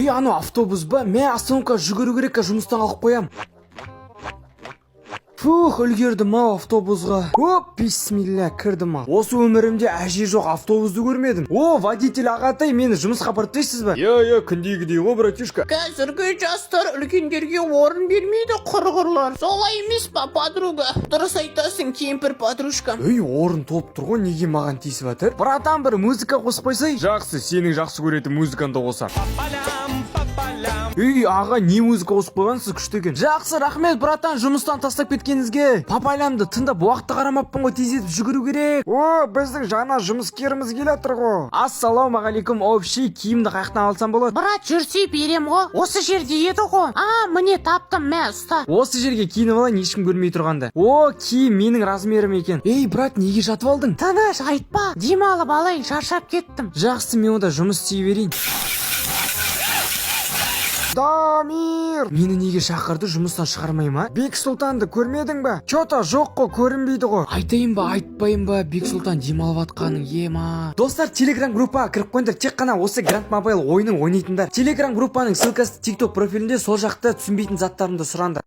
Анау автобус ба? Мен остановка жүгіру керек, жұмыстан қалып қоям. Фух, үлгердім ау автобусға. Оп, бисмилля, кірдім ау. Осы өмірімде әже жоқ автобусты көрмедім. О, водитель ағатай, мені жұмысқа апарып тастайсыз ба? Я, күндегідей ғой, братишка. Қазіргі жастар үлкендерге орын бермейді, құрғырлар. Солай емес па, подруга? Дұрыс айтасың, кемпір подружка. Орын толып тұр ғой, неге маған тиісіп жатыр? Братан, бір музыка қосып қойсай. Жақсы, сенің жақсы көретін музыкаңды қосам. Аға, не музыка қосып қойғансыз, күшті екен. Жақсы, рахмет, братан, жұмыстан тастап кеткеніңізге. Папайлямды тыңдап уақытты қарамаппын ғой, тездетіп жүгіру керек. О, біздің жаңа жұмыскеріміз келатыр ғой. Ассалаумағалейкум, общий, киімді қаяқтан алсам болады? Брат, жүрсе берем ғой. Осы жерде еді ғой. Міне таптым, мә, ұста. Осы жерге киініп алайын, ешкім көрмей тұрғанда. О, киім менің размерім екен. Ей, брат, неге жатып алдың? Тыныш, айтпа. Демалып алайын, шаршап кеттім. Жақсы, мен онда жұмыс істей берейін. Дамир! Мені неге шақырды, жұмыстан шығармай ма? Бек Сұлтанды көрмедің ба? Чота жоқ қой, көрінбейді ғой. Айтайын ба, айтпайын ба, Бек Сұлтан демалып атқаның, ема. Достар, телеграм группаға кіріп қойыңдар, тек қана осы Grand Mobile ойынын ойнайтындар. Телеграм группаның ссылкасы TikTok профилінде, сол жақта түсінбейтін заттарымды сұраңдар.